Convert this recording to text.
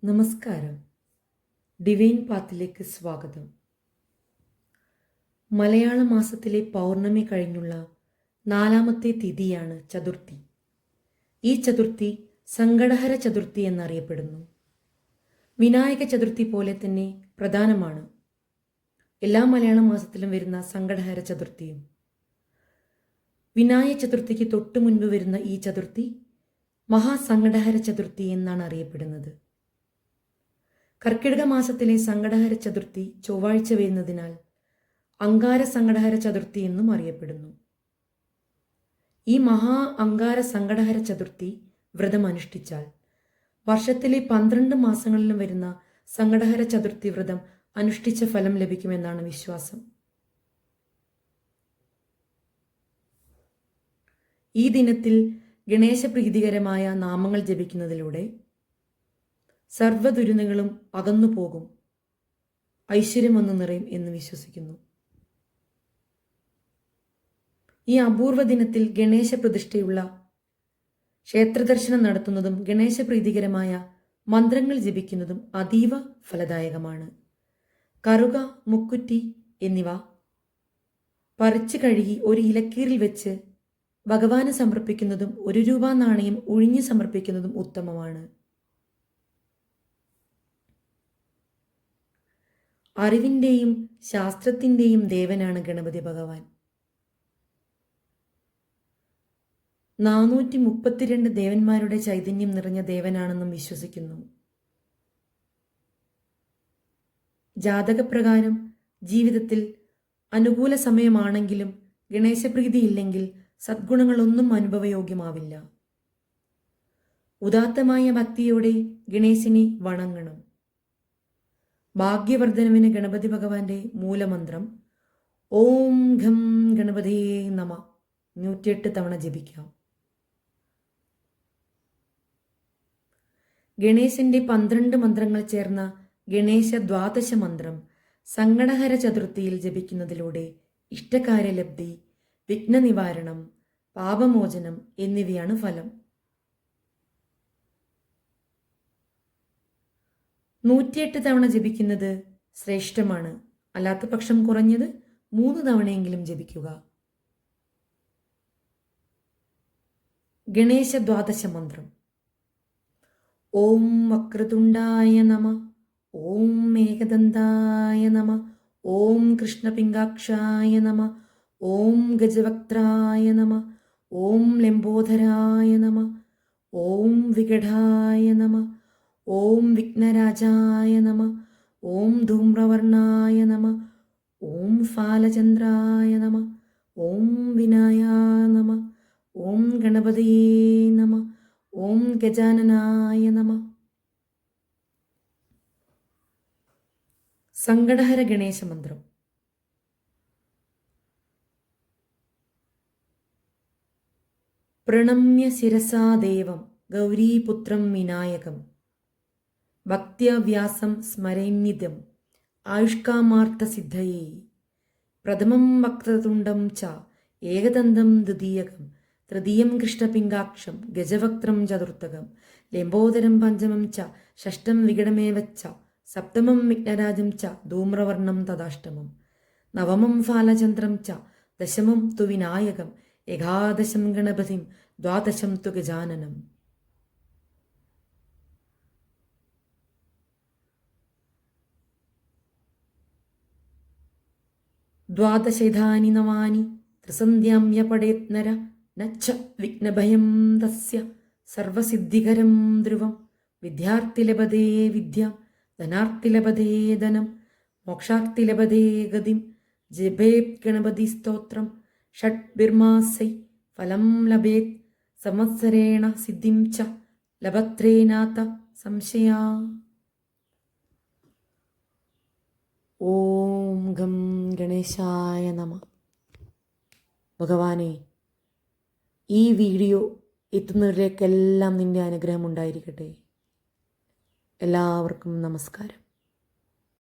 നമസ്കാരം. ഡിവൈൻ പാത്തിലേക്ക് സ്വാഗതം. മലയാള മാസത്തിലെ പൗർണമി കഴിഞ്ഞുള്ള 4ാമത്തെ തിഥിയാണ് ചതുർത്ഥി. ഈ ചതുർത്ഥി സങ്കടഹര ചതുർത്ഥി എന്നറിയപ്പെടുന്നു. വിനായക ചതുർത്ഥി പോലെ തന്നെ പ്രധാനമാണ് എല്ലാ മലയാള മാസത്തിലും വരുന്ന സങ്കടഹര ചതുർത്ഥിയും. വിനായക ചതുർത്ഥിക്ക് തൊട്ടു മുൻപ് വരുന്ന ഈ ചതുർത്ഥി മഹാസങ്കടഹര ചതുർത്ഥി എന്നാണ് അറിയപ്പെടുന്നത്. കർക്കിടക മാസത്തിലെ സങ്കടഹര ചതുർത്ഥി ചൊവ്വാഴ്ച വരുന്നതിനാൽ അങ്കാര സങ്കടഹര ചതുർത്ഥി എന്നും അറിയപ്പെടുന്നു. ഈ മഹാ അങ്കാര സങ്കടഹര ചതുർത്ഥി വ്രതം അനുഷ്ഠിച്ചാൽ വർഷത്തിലെ 12 മാസങ്ങളിലും വരുന്ന സങ്കടഹര ചതുർത്ഥി വ്രതം അനുഷ്ഠിച്ച ഫലം ലഭിക്കുമെന്നാണ് വിശ്വാസം. ഈ ദിനത്തിൽ ഗണേശപ്രീതികരമായ നാമങ്ങൾ ജപിക്കുന്നതിലൂടെ സർവ്വദുരിതങ്ങളും അകന്നു പോകും, ഐശ്വര്യം വന്നു നിറയും എന്ന് വിശ്വസിക്കുന്നു. ഈ അപൂർവ ദിനത്തിൽ ഗണേശ പ്രതിഷ്ഠയുള്ള ക്ഷേത്രദർശനം നടത്തുന്നതും ഗണേശപ്രീതികരമായ മന്ത്രങ്ങൾ ജപിക്കുന്നതും അതീവ ഫലദായകമാണ്. കറുക, മുക്കുറ്റി എന്നിവ പറിച്ചു കഴുകി ഒരു ഇലക്കീറിൽ വെച്ച് ഭഗവാന് സമർപ്പിക്കുന്നതും 1 രൂപ നാണയം ഉഴിഞ്ഞു സമർപ്പിക്കുന്നതും ഉത്തമമാണ്. അറിവിൻ്റെയും ശാസ്ത്രത്തിൻ്റെയും ദേവനാണ് ഗണപതി ഭഗവാൻ. 432 ദേവന്മാരുടെ ചൈതന്യം നിറഞ്ഞ ദേവനാണെന്നും വിശ്വസിക്കുന്നു. ജാതകപ്രകാരം ജീവിതത്തിൽ അനുകൂല സമയമാണെങ്കിലും ഗണേശപ്രീതി ഇല്ലെങ്കിൽ സദ്ഗുണങ്ങളൊന്നും അനുഭവയോഗ്യമാവില്ല. ഉദാത്തമായ ഭക്തിയോടെ ഗണേശനെ വണങ്ങണം. ഭാഗ്യവർദ്ധനവിന് ഗണപതി ഭഗവാന്റെ മൂലമന്ത്രം ഓം ഘം ഗണപതിയേ നമ 108 തവണ ജപിക്കാം. ഗണേശന്റെ 12 മന്ത്രങ്ങൾ ചേർന്ന ഗണേശ ദ്വാദശ മന്ത്രം സങ്കടഹര ചതുർത്ഥിയിൽ ജപിക്കുന്നതിലൂടെ ഇഷ്ടകാര്യലബ്ധി, വിഘ്നനിവാരണം, പാപമോചനം എന്നിവയാണ് ഫലം. 108 തവണ ജപിക്കുന്നത് ശ്രേഷ്ഠമാണ്. അല്ലാത്ത പക്ഷം കുറഞ്ഞത് 3 തവണയെങ്കിലും ജപിക്കുക. ഗണേശ ദ്വാദശ മന്ത്രം ഓം വക്രതുണ്ടായ നമ, ഓം ഏകദന്തായ നമ, ഓം കൃഷ്ണപിംഗാക്ഷായ നമ, ഓം ഗജവക്ത്രായ നമ, ഓം ലംബോദരായ നമ, ഓം വികടായ നമ, ഓം വിഘ്നരാജായ നമ, ഓം ധൂമ്രവർണായ നമ, ഓം ഫാലചന്ദ്രായ നമ, ഓം വിനായായ നമ, ഓം ഗണപതിയേ നമ, ഓം ഗജാനനായ നമ. സങ്കടഹര ഗണേശ മന്ത്രം പ്രണമ്യ ശിരസാ ദേവം ഗൗരീപുത്രം വിനായകം ഭക്ത്യാ വ്യാസം സ്മരേന്നിതം ആയുഷ്കാമാർത്ഥസിദ്ധയേ പ്രഥമം വക്രതുണ്ടം ച ഏകദന്തം ദ്വിതീയകം തൃതീയം കൃഷ്ണപിംഗാക്ഷം ഗജവക്ത്രം ചതുർത്ഥകം ലംബോദരം പഞ്ചമം ച ഷഷ്ടം വികടമേവ ച സപ്തമം വിഘ്നരാജം ച ധൂമ്രവർണം തദാഷ്ടമം നവമം ഫാലചന്ദ്രം ച ദശമം തു വിനായകം ഏകാദശം ഗണപതിം ദ്വാദശം തു ഗജാനനം. ദ്വാദശൈധാനി നവാനി ത്രിസന്ധ്യാം യപഠേത് നര നച്ച വിഘ്നഭയം തസ്യ സർവസിദ്ധികരം ധ്രുവം വിദ്യാർത്ഥി ലഭതേ വിദ്യാം ധനാർത്ഥി ലഭതേ ധനം മോക്ഷാർത്ഥി ലഭതേ ഗതിം ജപേത് ഗണപതി സ്തോത്രം ഷഡ്ഭിർമാസൈ ഫലം ലഭേത് സംവത്സരേണ സിദ്ധിം ച ലഭത്രേനാഥ സംശയാ. ഓം ഗം ഗണേശായ നമ. ഭഗവാനെ, ഈ വീഡിയോ എത്തുന്നവരിലേക്കെല്ലാം നിന്റെ അനുഗ്രഹം ഉണ്ടായിരിക്കട്ടെ. എല്ലാവർക്കും നമസ്കാരം.